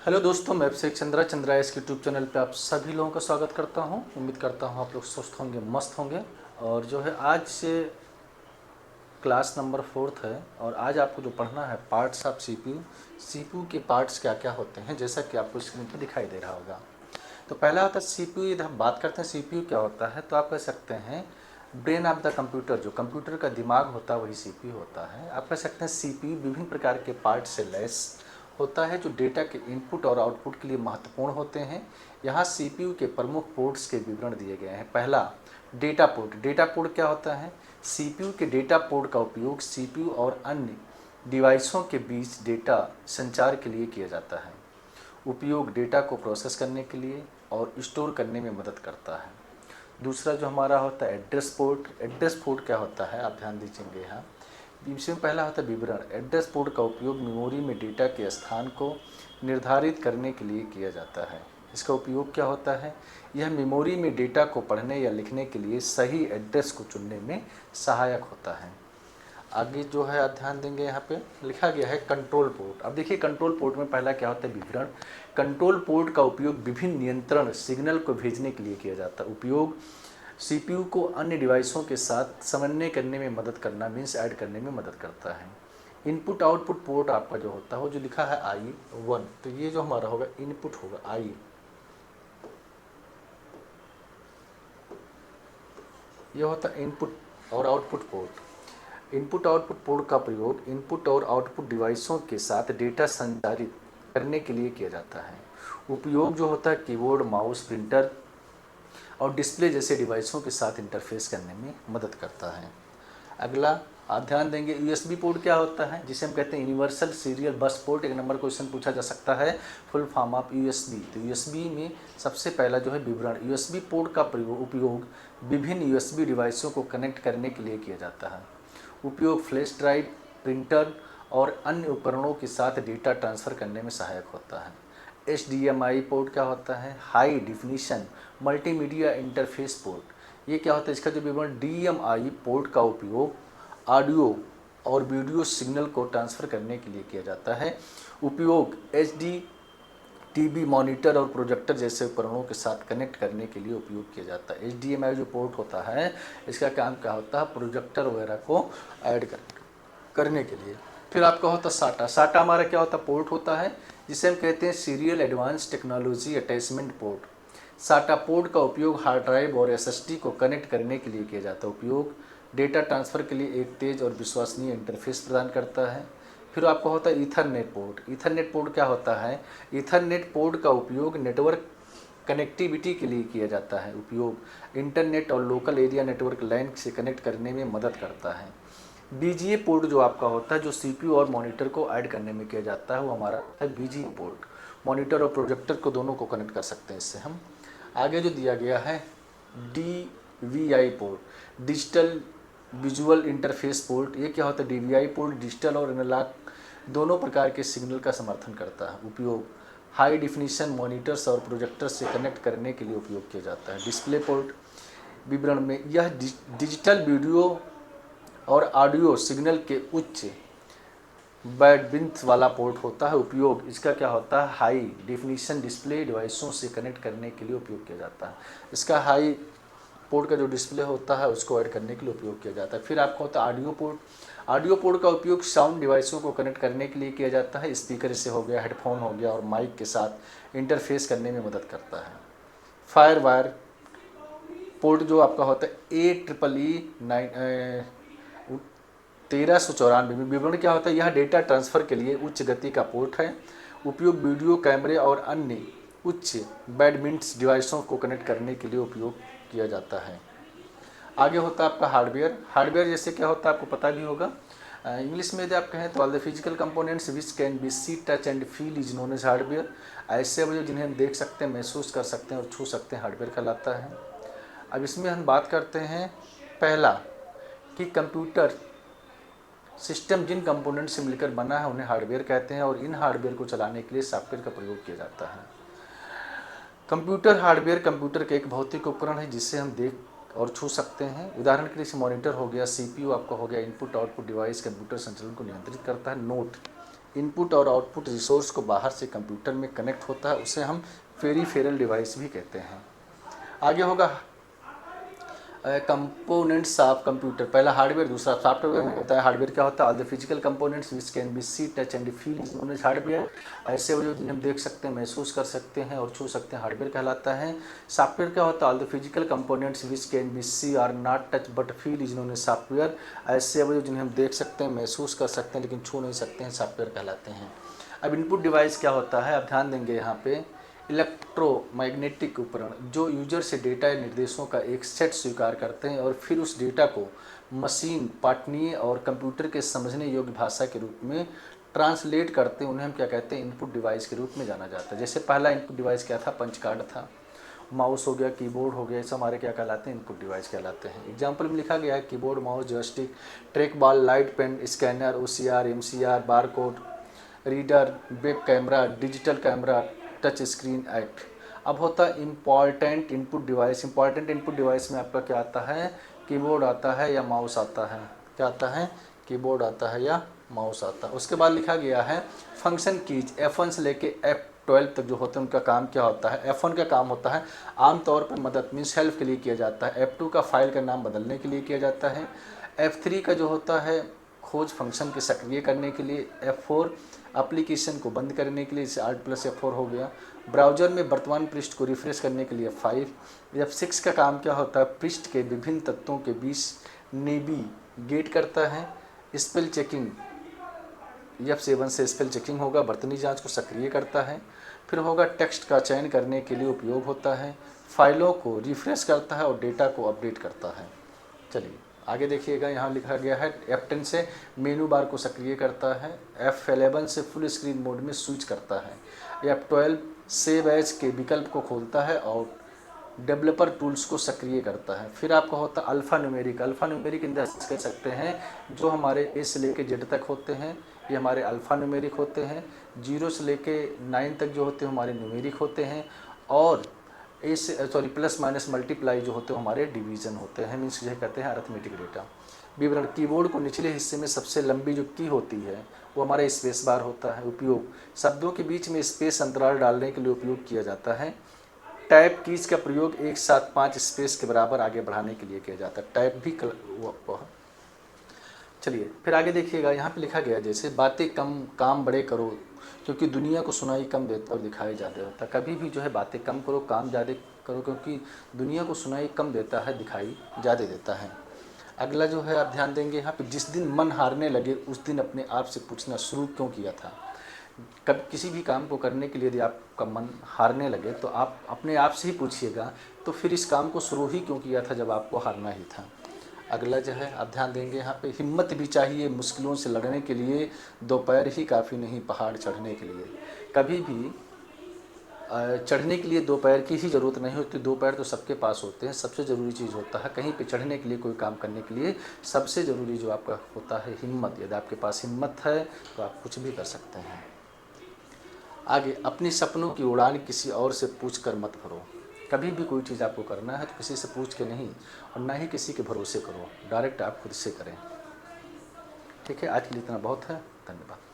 Hello दोस्तों, मैं अभिषेक चंद्रा इस यूट्यूब चैनल पे आप सभी लोगों का स्वागत करता हूं। उम्मीद करता हूं आप लोग स्वस्थ होंगे, मस्त होंगे। और जो है आज से क्लास नंबर 4 है और आज आपको जो पढ़ना है पार्ट्स ऑफ सीपीयू के पार्ट्स क्या क्या होते हैं, जैसा कि आपको स्क्रीन पर दिखाई दे रहा होगा। तो पहला होता है सीपीयू। यदि हम बात करते हैं सीपीयू क्या होता है, तो आप कह सकते हैं ब्रेन ऑफ द कंप्यूटर। जो कंप्यूटर का दिमाग होता है वही सीपीयू होता है। आप कह सकते हैं सीपीयू विभिन्न प्रकार के पार्ट से लैस होता है जो डेटा के इनपुट और आउटपुट के लिए महत्वपूर्ण होते हैं। यहाँ सीपीयू के प्रमुख पोर्ट्स के विवरण दिए गए हैं। पहला, डेटा पोर्ट। डेटा पोर्ट क्या होता है? सीपीयू के डेटा पोर्ट का उपयोग सीपीयू और अन्य डिवाइसों के बीच डेटा संचार के लिए किया जाता है। उपयोग डेटा को प्रोसेस करने के लिए और स्टोर करने में मदद करता है। दूसरा जो हमारा होता है एड्रेस पोर्ट। एड्रेस पोर्ट क्या होता है, आप ध्यान दीजिएंगे यहाँ। इसमें पहला होता है विवरण। एड्रेस पोर्ट का उपयोग मेमोरी में डेटा के स्थान को निर्धारित करने के लिए किया जाता है। इसका उपयोग क्या होता है? यह मेमोरी में डेटा को पढ़ने या लिखने के लिए सही एड्रेस को चुनने में सहायक होता है। आगे जो है आप ध्यान देंगे, यहाँ पे लिखा गया है कंट्रोल पोर्ट। अब देखिए कंट्रोल पोर्ट में पहला क्या होता है विवरण। कंट्रोल पोर्ट का उपयोग विभिन्न नियंत्रण सिग्नल को भेजने के लिए किया जाता है। उपयोग सीपीयू को अन्य डिवाइसों के साथ समन्वय करने में मदद करना, मीन्स ऐड करने में मदद करता है। इनपुट आउटपुट पोर्ट आपका जो होता है वो जो लिखा है I1, तो ये जो हमारा होगा इनपुट होगा I। ये होता है इनपुट और output port. Input output port का प्रयोग इनपुट और आउटपुट डिवाइसों के साथ डेटा संचारित करने के लिए किया जाता है। उपयोग जो होता है कीबोर्ड, माउस, प्रिंटर और डिस्प्ले जैसे डिवाइसों के साथ इंटरफेस करने में मदद करता है। अगला आप ध्यान देंगे यूएसबी पोर्ट क्या होता है, जिसे हम कहते हैं यूनिवर्सल सीरियल बस पोर्ट। एक नंबर क्वेश्चन पूछा जा सकता है, फुल फॉर्म ऑफ यूएसबी। तो यूएसबी में सबसे पहला जो है विवरण। यूएसबी पोर्ट का उपयोग विभिन्न यूएसबी डिवाइसों को कनेक्ट करने के लिए किया जाता है। उपयोग फ्लैश ड्राइव, प्रिंटर और अन्य उपकरणों के साथ डेटा ट्रांसफ़र करने में सहायक होता है। HDMI पोर्ट क्या होता है? High definition multimedia interface port. ये क्या होता है? इसका जो विवरण DMI पोर्ट का उपयोग ऑडियो और वीडियो सिग्नल को ट्रांसफ़र करने के लिए किया जाता है। उपयोग HD टीवी, मॉनिटर और प्रोजेक्टर जैसे उपकरणों के साथ कनेक्ट करने के लिए उपयोग किया जाता है। HDMI जो पोर्ट होता है इसका काम क्या होता है? प्रोजेक्टर वगैरह को ऐड करने के लिए। फिर आपका होता है साटा। साटा हमारा क्या होता है? पोर्ट होता है जिसे हम कहते हैं serial advance technology attachment port. साटा पोर्ट का उपयोग हार्ड ड्राइव और SSD को कनेक्ट करने के लिए किया जाता है। उपयोग डेटा ट्रांसफ़र के लिए एक तेज़ और विश्वसनीय इंटरफेस प्रदान करता है। फिर आपका होता है ईथरनेट पोर्ट। ईथरनेट पोर्ट क्या होता है? ईथरनेट पोर्ट का उपयोग नेटवर्क कनेक्टिविटी के लिए किया जाता है। उपयोग इंटरनेट और लोकल एरिया नेटवर्क लैन से कनेक्ट करने में मदद करता है। BGA पोर्ट जो आपका होता है, जो CPU और मॉनिटर को ऐड करने में किया जाता है, वो हमारा है BGA पोर्ट। मॉनिटर और प्रोजेक्टर को दोनों को कनेक्ट कर सकते हैं इससे हम। आगे जो दिया गया है DVI port, digital visual interface port. ये क्या होता है? DVI पोर्ट डिजिटल और एनालॉग दोनों प्रकार के सिग्नल का समर्थन करता है। उपयोग हाई डिफिनीशन मॉनिटर्स और प्रोजेक्टर से कनेक्ट करने के लिए उपयोग किया जाता है। डिस्प्ले पोर्ट विवरण में यह डिजिटल वीडियो और ऑडियो सिग्नल के उच्च बैंडविड्थ वाला पोर्ट होता है। उपयोग इसका क्या होता है? हाई डिफिनीशन डिस्प्ले डिवाइसों से कनेक्ट करने के लिए उपयोग किया जाता है। इसका हाई पोर्ट का जो डिस्प्ले होता है उसको ऐड करने के लिए उपयोग किया जाता है। फिर आपका होता है ऑडियो पोर्ट। ऑडियो पोर्ट का उपयोग साउंड डिवाइसों को कनेक्ट करने के लिए किया जाता है। स्पीकर से हो गया, हेडफोन हो गया और माइक के साथ इंटरफेस करने में मदद करता है। फायर वायर पोर्ट जो आपका होता है AEEE 1394 में विवरण क्या होता है? यह डेटा ट्रांसफ़र के लिए उच्च गति का पोर्ट है। उपयोग वीडियो कैमरे और अन्य उच्च बैंडविड्थ डिवाइसों को कनेक्ट करने के लिए उपयोग किया जाता है। आगे होता है आपका हार्डवेयर। हार्डवेयर जैसे क्या होता है आपको पता भी होगा। इंग्लिश में यदि आप कहें तो all the physical components which can be see, touch and feel is known as hardware. ऐसे वजह जिन्हें हम देख सकते हैं, महसूस कर सकते हैं और छू सकते हैं, हार्डवेयर कहलाता है। अब इसमें हम बात करते हैं पहला कि कंप्यूटर सिस्टम जिन कंपोनेंट से मिलकर बना है उन्हें हार्डवेयर कहते हैं और इन हार्डवेयर को चलाने के लिए सॉफ्टवेयर का प्रयोग किया जाता है। कंप्यूटर हार्डवेयर कंप्यूटर का एक भौतिक उपकरण है जिसे हम देख और छू सकते हैं। उदाहरण के लिए मॉनिटर हो गया, CPU आपका हो गया। इनपुट आउटपुट डिवाइस कंप्यूटर संचालन को नियंत्रित करता है। नोट इनपुट और आउटपुट रिसोर्स को बाहर से कंप्यूटर में कनेक्ट होता है, उसे हम पेरिफेरल डिवाइस भी कहते हैं। आगे होगा कंपोनेंट्स ऑफ कंप्यूटर। पहला हार्डवेयर, दूसरा सॉफ्टवेयर होता है। हार्डवेयर क्या होता है? All the physical components which can be see, touch and feel is known as hardware. ऐसे वो जो हम देख सकते हैं, महसूस कर सकते हैं और छू सकते हैं, हार्डवेयर कहलाता है। सॉफ्टवेयर क्या होता है? All the physical components which can be see are not touch but feel is known as software. ऐसे वो जिन्हें हम देख सकते हैं, महसूस कर सकते हैं लेकिन छू नहीं सकते हैं, सॉफ्टवेयर कहलाते हैं। अब इनपुट डिवाइस क्या होता है? अब ध्यान देंगे यहाँ पे, इलेक्ट्रोमैग्नेटिक उपकरण जो यूजर से डेटा या निर्देशों का एक सेट स्वीकार करते हैं और फिर उस डेटा को मशीन, पठनीय और कंप्यूटर के समझने योग्य भाषा के रूप में ट्रांसलेट करते हैं, उन्हें हम क्या कहते हैं? इनपुट डिवाइस के रूप में जाना जाता है। जैसे पहला इनपुट डिवाइस क्या था? पंच कार्ड था, माउस हो गया, कीबोर्ड हो गया, ये सब हमारे क्या कहलाते हैं? इनपुट डिवाइस कहलाते हैं। एग्जाम्पल में लिखा गया है keyboard, mouse, joystick, track ball, light pen, scanner, OCR, MCR, barcode reader, web camera, digital camera, touch screen एक्ट। अब होता है important input device. Important input device में आपका क्या आता है? कीबोर्ड आता है या माउस आता है? क्या आता है? कीबोर्ड आता है या माउस आता है। उसके बाद लिखा गया है फंक्शन कीज। F1 से लेके F12 तक जो होते हैं उनका काम क्या होता है? F1 का काम होता है आमतौर पर मदद मीन्स हेल्प के लिए किया जाता है। F2 का फाइल का नाम बदलने के लिए किया जाता है। F3 का जो होता है खोज फंक्शन के सक्रिय करने के लिए। F4 एप्लीकेशन को बंद करने के लिए, जैसे Alt+F4 हो गया। ब्राउज़र में वर्तमान पृष्ठ को रिफ्रेश करने के लिए F5। F6 का काम क्या होता है? पृष्ठ के विभिन्न तत्वों के बीच नेविगेट करता है। स्पेल चेकिंग, F7 से स्पेल चेकिंग होगा, वर्तनी जांच को सक्रिय करता है। फिर होगा टेक्स्ट का चयन करने के लिए उपयोग होता है, फाइलों को रिफ्रेश करता है और डेटा को अपडेट करता है। चलिए आगे देखिएगा, यहाँ लिखा गया है F10 से मेनू बार को सक्रिय करता है। F11 से फुल स्क्रीन मोड में स्विच करता है। F12 सेव एज के विकल्प को खोलता है और डेवलपर टूल्स को सक्रिय करता है। फिर आपका होता है alpha numeric. Alpha numeric index कह सकते हैं जो हमारे A से लेके Z तक होते हैं, ये हमारे अल्फ़ा न्यूमेरिक होते हैं। 0 से लेके 9 तक जो होते हैं हमारे न्यूमेरिक होते हैं। और प्लस माइनस मल्टीप्लाई जो होते हैं हमारे डिवीज़न होते हैं, मीन्स यह कहते हैं अरिथमेटिक डेटा। विवरण, कीबोर्ड को निचले हिस्से में सबसे लंबी जो की होती है वो हमारा स्पेस बार होता है। उपयोग, शब्दों के बीच में स्पेस अंतराल डालने के लिए उपयोग किया जाता है। टैब कीज का प्रयोग एक साथ 5 स्पेस के बराबर आगे बढ़ाने के लिए किया जाता है। टैब भी चलिए फिर आगे देखिएगा, यहाँ पे लिखा गया जैसे बातें कम काम बड़े करो क्योंकि दुनिया को सुनाई कम देता और दिखाई ज़्यादा होता। कभी भी जो है बातें कम करो, काम ज़्यादा करो, क्योंकि दुनिया को सुनाई कम देता है, दिखाई ज़्यादा देता है। अगला जो है आप ध्यान देंगे यहाँ पे, जिस दिन मन हारने लगे उस दिन अपने आप से पूछना शुरू क्यों किया था। कब किसी भी काम को करने के लिए यदि आपका मन हारने लगे तो आप अपने आप से ही पूछिएगा तो फिर इस काम को शुरू ही क्यों किया था जब आपको हारना ही था। अगला जो है आप ध्यान देंगे यहाँ पे, हिम्मत भी चाहिए मुश्किलों से लड़ने के लिए, दोपहर ही काफ़ी नहीं पहाड़ चढ़ने के लिए। कभी भी चढ़ने के लिए दोपहर की ही ज़रूरत नहीं होती, दोपहर तो सबके पास होते हैं। सबसे ज़रूरी चीज़ होता है कहीं पे चढ़ने के लिए, कोई काम करने के लिए सबसे ज़रूरी जो आपका होता है हिम्मत। यदि आपके पास हिम्मत है तो आप कुछ भी कर सकते हैं। आगे, अपने सपनों की उड़ान किसी और से पूछ कर मत भरो। कभी भी कोई चीज़ आपको करना है तो किसी से पूछ के नहीं और ना ही किसी के भरोसे करो, डायरेक्ट आप खुद से करें। ठीक है, आज के लिए इतना बहुत है, धन्यवाद।